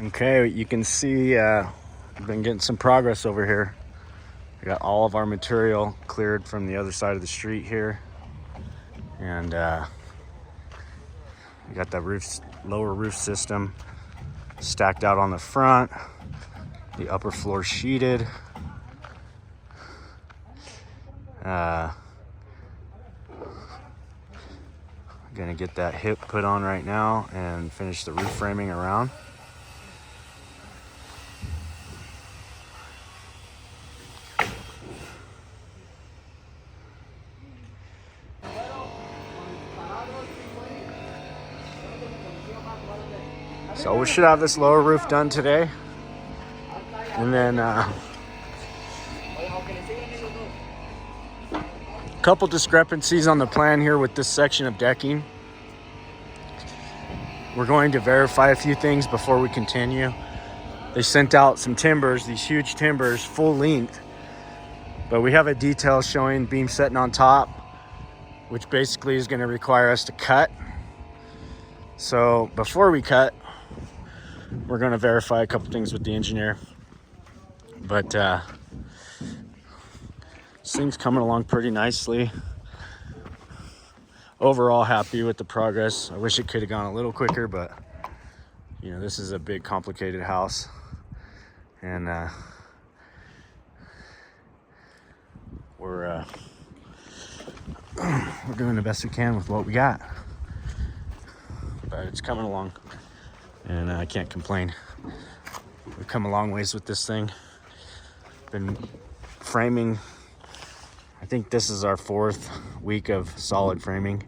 Okay, you can see we've been getting some progress over here. We got all of our material cleared from the other side of the street here. And we got the lower roof system stacked out on the front. The upper floor sheeted. Gonna get that hip put on right now and finish the roof framing around. So we should have this lower roof done today. And then a couple discrepancies on the plan here with this section of decking. We're going to verify a few things before we continue. They sent out some timbers, these huge timbers, full length. But we have a detail showing beam setting on top, which basically is going to require us to cut. So before we cut, we're going to verify a couple things with the engineer. But this thing's coming along pretty nicely. Overall happy with the progress. I wish it could have gone a little quicker, but you know, this is a big complicated house. And we're doing the best we can with what we got. But it's coming along, and I can't complain. We've come a long ways with this thing. Been framing, I think this is our 4th week of solid framing.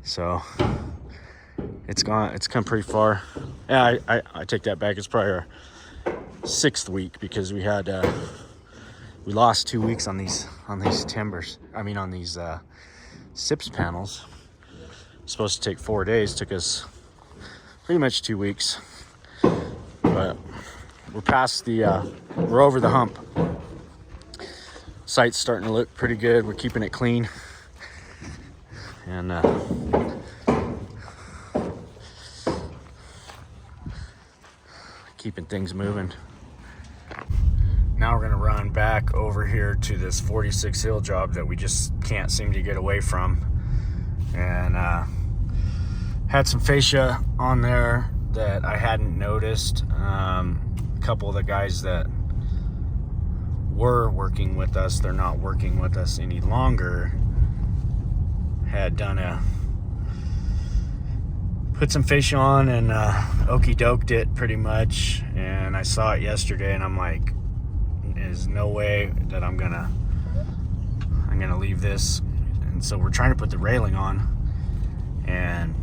So it's come pretty far. Yeah, I take that back. It's probably our 6th week, because we had we lost 2 weeks on these timbers. I mean, on these SIPS panels. It's supposed to take 4 days. Took us pretty much 2 weeks. But we're past the we're over the hump. Site's starting to look pretty good. We're keeping it clean, and keeping things moving. Now we're gonna run back over here to this 46 hill job that we just can't seem to get away from, and had some fascia on there that I hadn't noticed. A couple of the guys that were working with us, they're not working with us any longer, had put some fascia on and okey doked it pretty much. And I saw it yesterday, and I'm like, there's no way that I'm gonna leave this. And so we're trying to put the railing on, and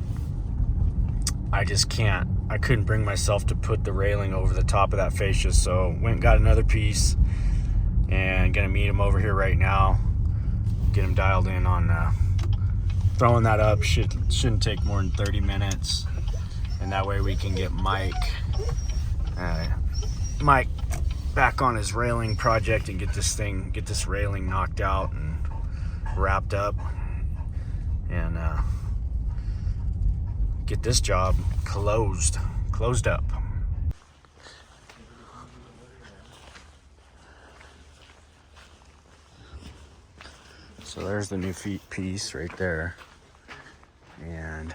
I just can't. I couldn't bring myself to put the railing over the top of that fascia, so went and got another piece, and gonna meet him over here right now, get him dialed in on throwing that up. Shouldn't take more than 30 minutes, and that way we can get Mike back on his railing project and get this railing knocked out and wrapped up, and get this job closed up. So there's the new feet piece right there, and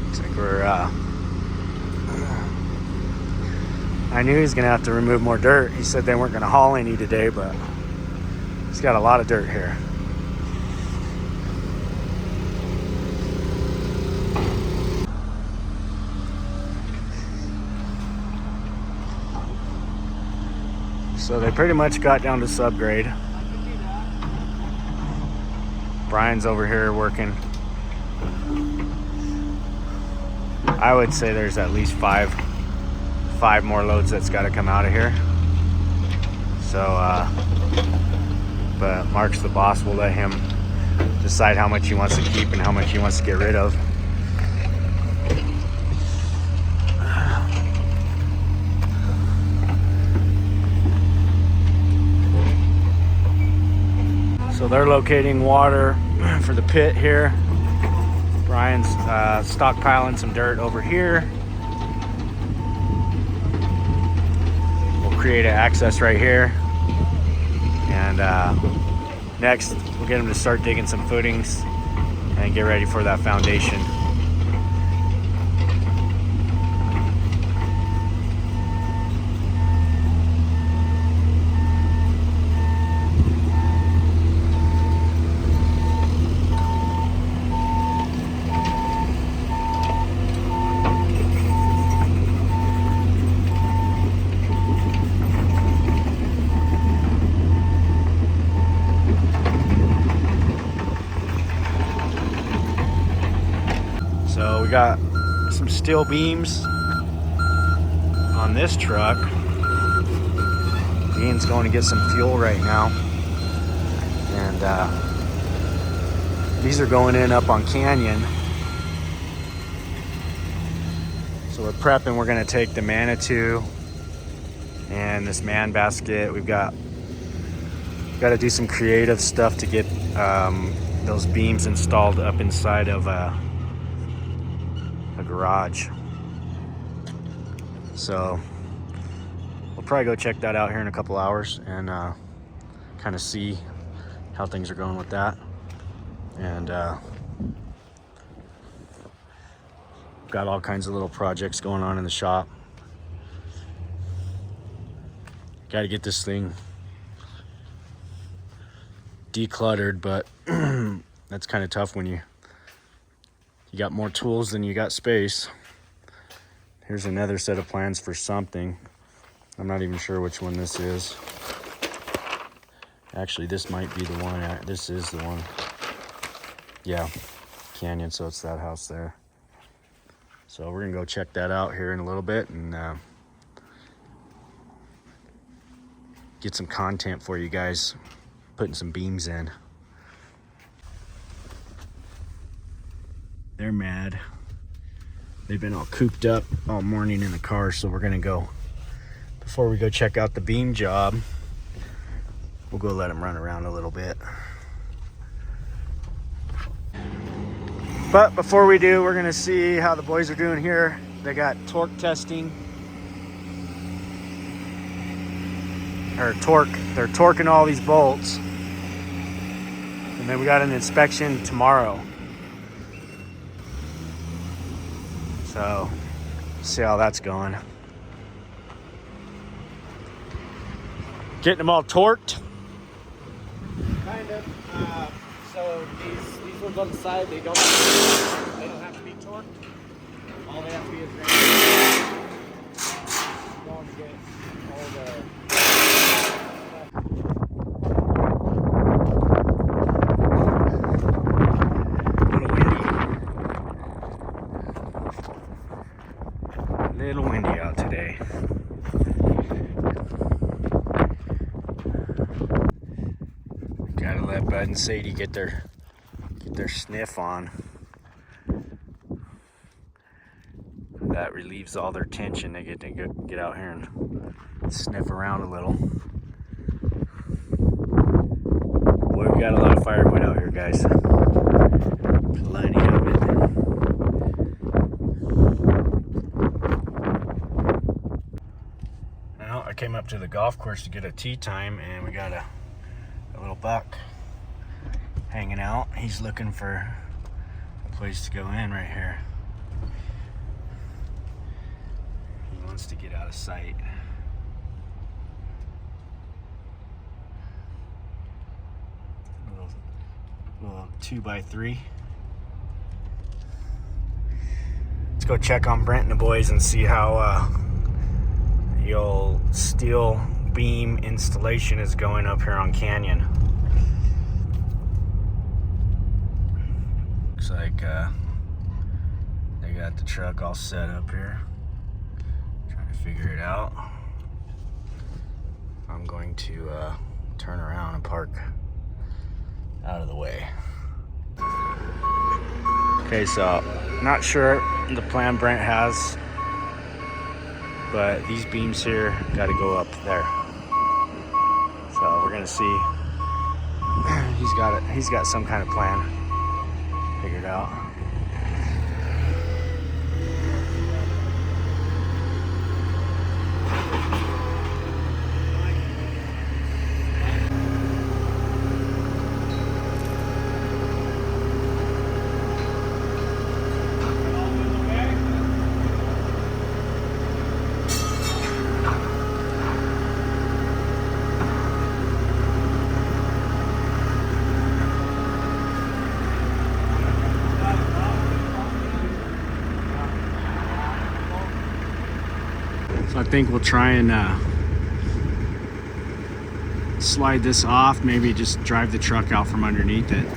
looks like I knew he was gonna have to remove more dirt. He said they weren't gonna haul any today, but he's got a lot of dirt here. So they pretty much got down to subgrade. Brian's over here working. I would say there's at least five more loads that's got to come out of here. So but Mark's the boss. We'll let him decide how much he wants to keep and how much he wants to get rid of. So they're locating water for the pit here. Brian's stockpiling some dirt over here. We'll create an access right here. And next, we'll get them to start digging some footings and get ready for that foundation. So we got some steel beams on this truck. Ian's going to get some fuel right now. And these are going in up on Canyon. So we're prepping. We're going to take the Manitou and this man basket. We've got to do some creative stuff to get those beams installed up inside of a garage. So we'll probably go check that out here in a couple hours and kind of see how things are going with that. And got all kinds of little projects going on in the shop. Got to get this thing decluttered, but that's kind of tough when you got more tools than you got space. Here's another set of plans for something. I'm not even sure which one this is. Actually, this might be the one. This is the one. Yeah, Canyon, so it's that house there. So we're gonna go check that out here in a little bit and get some content for you guys, putting some beams in. They're mad. They've been all cooped up all morning in the car, so we're gonna go, before we go check out the beam job, we'll go let them run around a little bit. But before we do, we're gonna see how the boys are doing here. They got torque testing. They're torquing all these bolts. And then we got an inspection tomorrow. So, see how that's going. Getting them all torqued? Kind of. So these ones on the side, they don't have to be torqued. All they have to be is going to get all the. Little windy out today. Gotta let Bud and Sadie get their sniff on. That relieves all their tension. They get to get out here and sniff around a little. Boy, we got a lot of firewood out here, guys. Plenty of it. I came up to the golf course to get a tee time, and we got a little buck hanging out. He's looking for a place to go in right here. He wants to get out of sight. Little 2x3. Let's go check on Brent and the boys and see how the old steel beam installation is going up here on Canyon. Looks like they got the truck all set up here. Trying to figure it out. I'm going to turn around and park out of the way. Okay, so not sure the plan Brent has, but these beams here got to go up there. So we're gonna see He's got some kind of plan figured out. So I think we'll try and slide this off, maybe just drive the truck out from underneath it.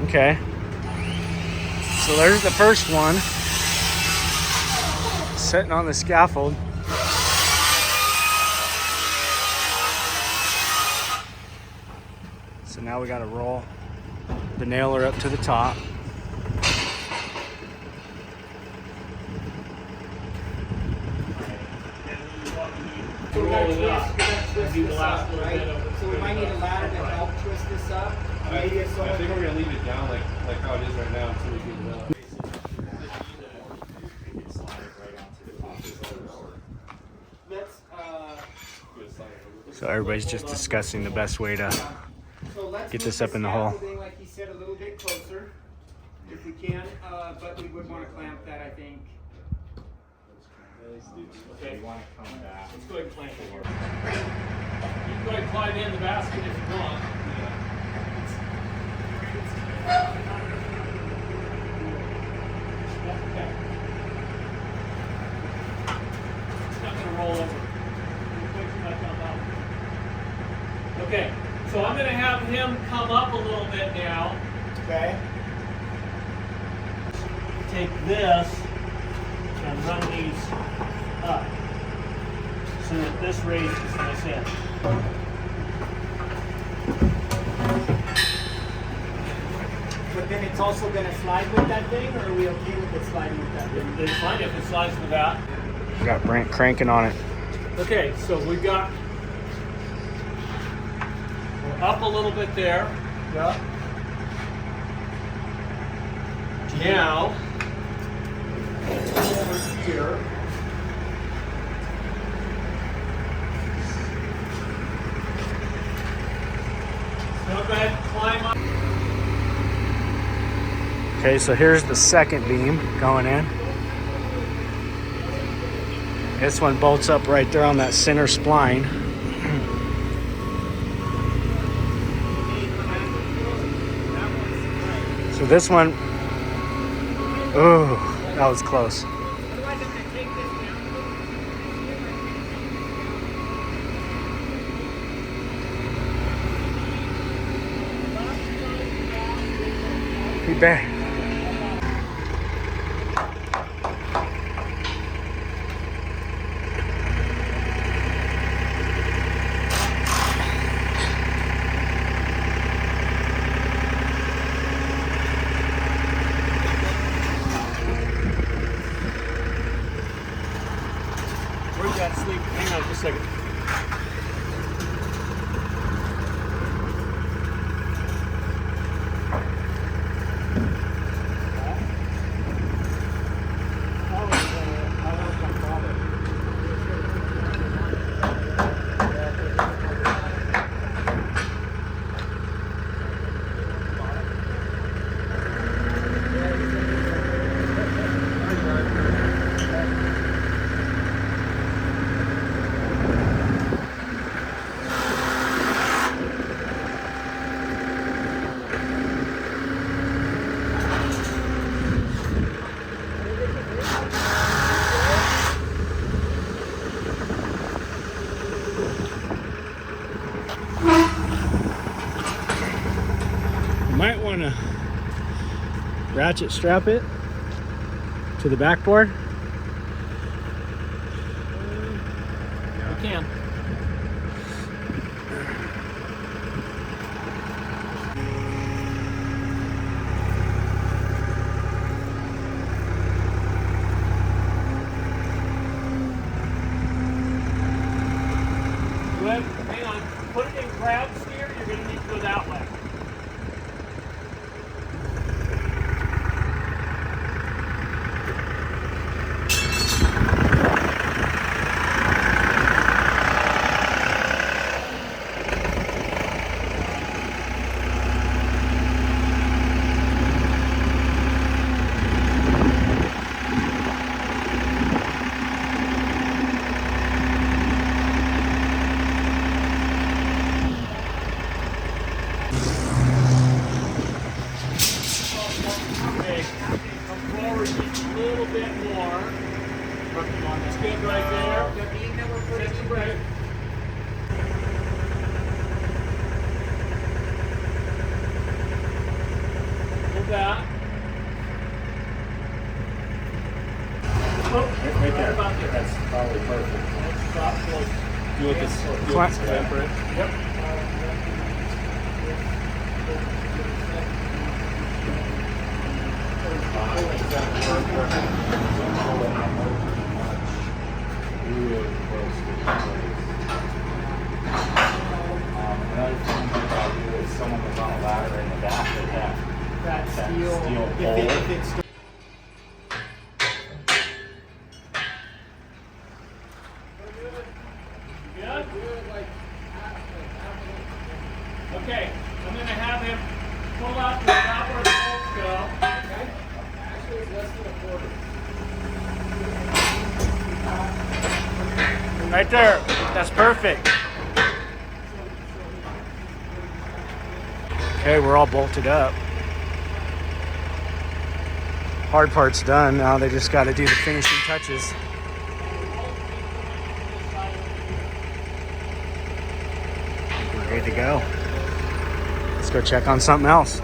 Okay, so there's the first one sitting on the scaffold. So now we got to roll the nailer up to the top. So we might need a ladder to help twist this up. I think we're gonna leave it down like how it is right now until we get it up. So everybody's just discussing the best way to get this up in the hole. Like he said, a little bit closer, if we can, but we would want to clamp that, I think. Okay, you want to come back. Let's go ahead and clamp it. You can go ahead and climb in the basket if you want. Okay. It's not going to roll over. Okay, so I'm going to have him come up a little bit now. Okay. Take this and run these up so that this raises, as I said. But then it's also going to slide with that thing, or are we okay with it sliding with that thing? It's fine if it slides with that. We got Brent cranking on it. Okay, so we're up a little bit there. Yeah. Now, Over here. go ahead and climb up. Okay, so here's the second beam going in. This one bolts up right there on that center spline. So this one, oh, that was close. Be back. Where's that sleep? Hang on just a second. Might want to ratchet strap it to the backboard. You can. ground steer, you're going to need to go that way. Okay, come forward just a little bit more. Come on, that's good right there. Set your brake. Hold that. Oh, right there. About there. That's probably perfect. Let's drop close. Do it this temperate. Yep. Really close to the place. Another thing that I'll do is someone was on a ladder in the back of that steel pole. If it's Good? Okay, I'm going to have him pull out to about where the bolts go. okay. Actually, it's less than a quarter. Right there. That's perfect. Okay, we're all bolted up. Hard part's done. Now they just got to do the finishing touches. We're good to go. Let's go check on something else.